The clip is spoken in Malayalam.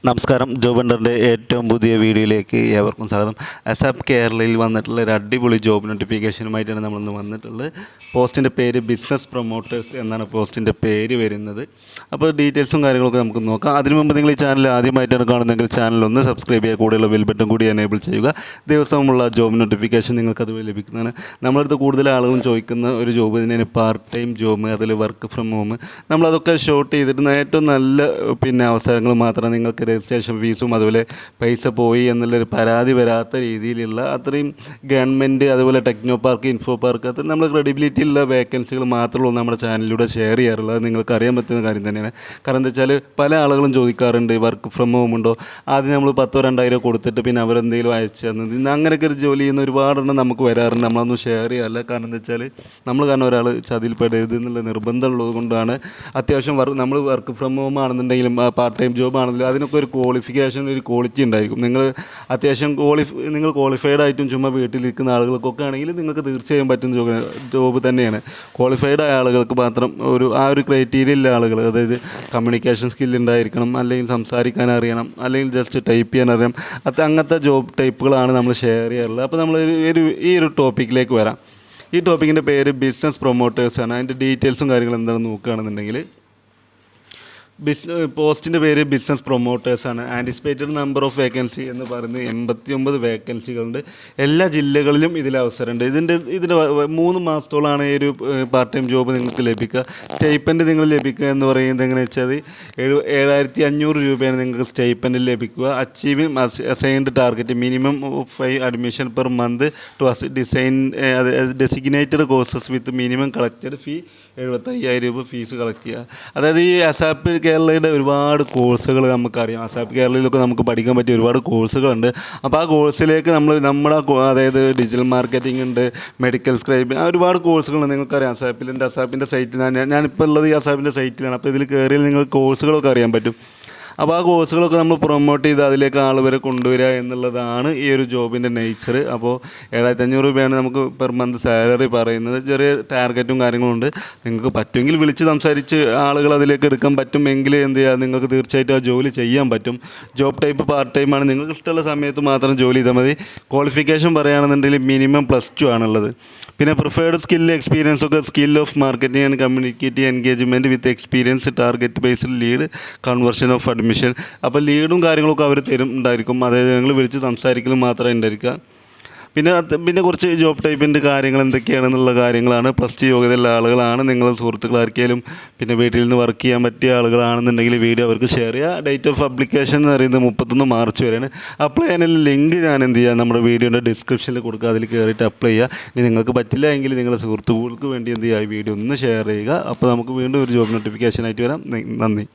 നമസ്കാരം. ജോബ് ഹണ്ടറിൻ്റെ ഏറ്റവും പുതിയ വീഡിയോയിലേക്ക് ഏവർക്കും സ്വാഗതം. അസാപ്പ് കേരളയിൽ വന്നിട്ടുള്ള ഒരു അടിപൊളി ജോബ് നോട്ടിഫിക്കേഷനുമായിട്ടാണ് നമ്മളിന്ന് വന്നിട്ടുള്ളത്. പോസ്റ്റിൻ്റെ പേര് ബിസിനസ് പ്രൊമോട്ടേഴ്സ് എന്നാണ് പോസ്റ്റിൻ്റെ പേര് വരുന്നത്. അപ്പോൾ ഡീറ്റെയിൽസും കാര്യങ്ങളൊക്കെ നമുക്ക് നോക്കാം. അതിനു മുമ്പ് നിങ്ങൾ ഈ ചാനൽ ആദ്യമായിട്ടാണ് കാണുന്നതെങ്കിൽ ചാനൽ ഒന്ന് സബ്സ്ക്രൈബ് ചെയ്യുക, കൂടെയുള്ള ബെൽ ബട്ടൺ കൂടി എനേബിൾ ചെയ്യുക. ദിവസവുമുള്ള ജോബ് നോട്ടിഫിക്കേഷൻ നിങ്ങൾക്കത് ലഭിക്കുന്നതാണ്. നമ്മളടുത്ത് കൂടുതൽ ആളുകളും ചോദിക്കുന്ന ഒരു ജോബ് തന്നെയാണ് പാർട്ട് ടൈം ജോബ്, അതിൽ വർക്ക് ഫ്രം ഹോം. നമ്മളതൊക്കെ ഷോർട്ട് ചെയ്തിട്ട് ഏറ്റവും നല്ല അവസരങ്ങൾ മാത്രം നിങ്ങൾക്ക് രജിസ്ട്രേഷൻ ഫീസും അതുപോലെ പൈസ പോയി എന്നുള്ളൊരു പരാതി വരാത്ത രീതിയിലുള്ള അത്രയും ഗവൺമെൻറ് അതുപോലെ ടെക്നോ പാർക്ക്, ഇൻഫോ പാർക്ക്, അത് നമ്മൾ ക്രെഡിബിലിറ്റി ഉള്ള വേക്കൻസികൾ മാത്രമേ നമ്മുടെ ചാനലിലൂടെ ഷെയർ ചെയ്യാറുള്ളത്. നിങ്ങൾക്ക് അറിയാൻ പറ്റുന്ന കാര്യം തന്നെയാണ്. കാരണം എന്താ വെച്ചാൽ പല ആളുകളും ചോദിക്കാറുണ്ട് വർക്ക് ഫ്രം ഹോം ഉണ്ടോ. ആദ്യം നമ്മൾ 10,000-2,000 കൊടുത്തിട്ട് പിന്നെ അവരെന്തെങ്കിലും അയച്ചു തന്നത് ഇന്ന് അങ്ങനെയൊക്കെ ഒരു ജോലി ചെയ്യുന്ന ഒരുപാടെണ്ണം നമുക്ക് വരാറുണ്ട്. നമ്മളൊന്നും ഷെയർ ചെയ്യാറില്ല. കാരണം എന്താ വെച്ചാൽ കാരണം ഒരാൾ ചതിയിൽപ്പെടരുത് എന്നുള്ള നിർബന്ധമുള്ളത് കൊണ്ടാണ്. അത്യാവശ്യം നമ്മൾ വർക്ക് ഫ്രം ഹോം ആണെന്നുണ്ടെങ്കിലും പാർട്ട് ടൈം ജോബ് ആണെങ്കിലും അതിനൊക്കെ ഒരു ക്വാളിഫിക്കേഷൻ, ഒരു ക്വാളിറ്റി ഉണ്ടായിരിക്കും. നിങ്ങൾ അത്യാവശ്യം നിങ്ങൾ ക്വാളിഫൈഡ് ആയിട്ടും ചുമ്മാ വീട്ടിലിരിക്കുന്ന ആളുകൾക്കൊക്കെ ആണെങ്കിൽ നിങ്ങൾക്ക് തീർച്ചയായും പറ്റുന്ന ജോബ് തന്നെയാണ്. ക്വാളിഫൈഡ് ആയ ആളുകൾക്ക് മാത്രം ആ ഒരു ക്രൈറ്റീരിയ ഉള്ള ആളുകൾ, അതായത് കമ്മ്യൂണിക്കേഷൻ സ്കില്ല് ഉണ്ടായിരിക്കണം, അല്ലെങ്കിൽ സംസാരിക്കാൻ അറിയണം, അല്ലെങ്കിൽ ജസ്റ്റ് ടൈപ്പ് ചെയ്യാൻ അറിയാം. അങ്ങനത്തെ ജോബ് ടൈപ്പുകളാണ് നമ്മൾ ഷെയർ ചെയ്യാറുള്ളത്. അപ്പോൾ നമ്മൾ ഈ ഒരു ടോപ്പിക്കിലേക്ക് വരാം. ഈ ടോപ്പിക്കിൻ്റെ പേര് ബിസിനസ് പ്രൊമോട്ടേഴ്സാണ്. അതിൻ്റെ ഡീറ്റെയിൽസും കാര്യങ്ങളും എന്താണെന്ന് നോക്കുകയാണെന്നുണ്ടെങ്കിൽ പോസ്റ്റിൻ്റെ പേര് ബിസിനസ് പ്രൊമോട്ടേഴ്സാണ്. ആൻറ്റിസിപ്പേറ്റഡ് നമ്പർ ഓഫ് വേക്കൻസി എന്ന് പറയുന്നത് 89 വേക്കൻസികളുണ്ട്. എല്ലാ ജില്ലകളിലും ഇതിൽ അവസരമുണ്ട്. ഇതിൻ്റെ 3 മാസത്തോളമാണ് ഈ ഒരു പാർട്ട് ടൈം ജോബ് നിങ്ങൾക്ക് ലഭിക്കുക. സ്റ്റൈപ്പൻഡ് നിങ്ങൾ ലഭിക്കുക എന്ന് പറയുന്നത് എങ്ങനെയാണെന്ന് വെച്ചാൽ 7,500 രൂപയാണ് നിങ്ങൾക്ക് സ്റ്റൈപ്പൻഡിൽ ലഭിക്കുക. Achieving assigned target minimum 5 admission per month to designated courses with minimum collected fee 75,000 രൂപ ഫീസ് കളക്ട് ചെയ്യുക. അതായത് ഈ അസാപ്പ് കേരളയുടെ ഒരുപാട് കോഴ്സുകൾ നമുക്കറിയാം. അസാപ്പ് കേരളയിലൊക്കെ നമുക്ക് പഠിക്കാൻ പറ്റിയ ഒരുപാട് കോഴ്സുകളുണ്ട്. അപ്പോൾ ആ കോഴ്സിലേക്ക് അതായത് ഡിജിറ്റൽ മാർക്കറ്റിംഗ് ഉണ്ട്, മെഡിക്കൽ സ്ക്രൈബിങ്, ഒരുപാട് കോഴ്സുകളുണ്ട്. നിങ്ങൾക്കറിയാം അസാപ്പിൻ്റെ സൈറ്റിൽ ഞാനിപ്പോൾ ഉള്ളത് ഈ അസാപ്പിൻ്റെ സൈറ്റിലാണ്. അപ്പോൾ ഇതിൽ കയറിയാൽ നിങ്ങൾക്ക് കോഴ്സുകളൊക്കെ അറിയാൻ പറ്റും. അപ്പോൾ ആ കോഴ്സുകളൊക്കെ നമ്മൾ പ്രൊമോട്ട് ചെയ്ത് അതിലേക്ക് ആൾ വരെ കൊണ്ടുവരിക എന്നുള്ളതാണ് ഈ ഒരു ജോബിൻ്റെ നേച്ചർ. അപ്പോൾ 7,500 രൂപയാണ് നമുക്ക് പെർ മന്ത് സാലറി പറയുന്നത്. ചെറിയ ടാർഗറ്റും കാര്യങ്ങളുണ്ട്. നിങ്ങൾക്ക് പറ്റുമെങ്കിൽ വിളിച്ച് സംസാരിച്ച് ആളുകൾ അതിലേക്ക് എടുക്കാൻ പറ്റുമെങ്കിൽ എന്ത് ചെയ്യുക, നിങ്ങൾക്ക് തീർച്ചയായിട്ടും ആ ജോലി ചെയ്യാൻ പറ്റും. ജോബ് ടൈപ്പ് പാർട്ട് ടൈമാണ്. നിങ്ങൾക്ക് ഇഷ്ടമുള്ള സമയത്ത് മാത്രം ജോലി ചെയ്താൽ മതി. ക്വാളിഫിക്കേഷൻ പറയുകയാണെന്നുണ്ടെങ്കിൽ മിനിമം +2 ആണുള്ളത്. പിന്നെ പ്രിഫേർഡ് സ്കില്ല്, എക്സ്പീരിയൻസ് ഒക്കെ skill of marketing and communicative engagement with experience, target based lead, conversion of admission. അപ്പോൾ ലീഡും കാര്യങ്ങളൊക്കെ അവർ ഉണ്ടായിരിക്കും. അതായത് നിങ്ങൾ വിളിച്ച് സംസാരിക്കലും മാത്രമേ ഉണ്ടായിരിക്കുക. പിന്നെ കുറച്ച് ജോബ് ടൈപ്പിൻ്റെ കാര്യങ്ങൾ എന്തൊക്കെയാണെന്നുള്ള കാര്യങ്ങളാണ്. +2 യോഗ്യതയുള്ള ആളുകളാണ് നിങ്ങൾ, സുഹൃത്തുക്കളായിരിക്കും. പിന്നെ വീട്ടിൽ നിന്ന് വർക്ക് ചെയ്യാൻ പറ്റിയ ആളുകളാണെന്നുണ്ടെങ്കിൽ വീഡിയോ അവർക്ക് ഷെയർ ചെയ്യുക. ഡേറ്റ് ഓഫ് അപ്ലിക്കേഷൻ എന്ന് പറയുന്നത് 31 മാർച്ച് വരെയാണ്. അപ്ലൈ ചെയ്യാനുള്ള ലിങ്ക് ഞാൻ എന്ത് ചെയ്യുക, നമ്മുടെ വീഡിയോൻ്റെ ഡിസ്ക്രിപ്ഷനിൽ കൊടുക്കുക. അതിൽ കയറിയിട്ട് അപ്ലൈ ചെയ്യുക. ഇനി നിങ്ങൾക്ക് പറ്റില്ല എങ്കിൽ നിങ്ങളുടെ സുഹൃത്തുക്കൾക്ക് വേണ്ടി എന്ത് ചെയ്യുക, ഈ വീഡിയോ ഒന്ന് ഷെയർ ചെയ്യുക. അപ്പോൾ നമുക്ക് വീണ്ടും ഒരു ജോബ് നോട്ടിഫിക്കേഷനായിട്ട് വരാം. നന്ദി.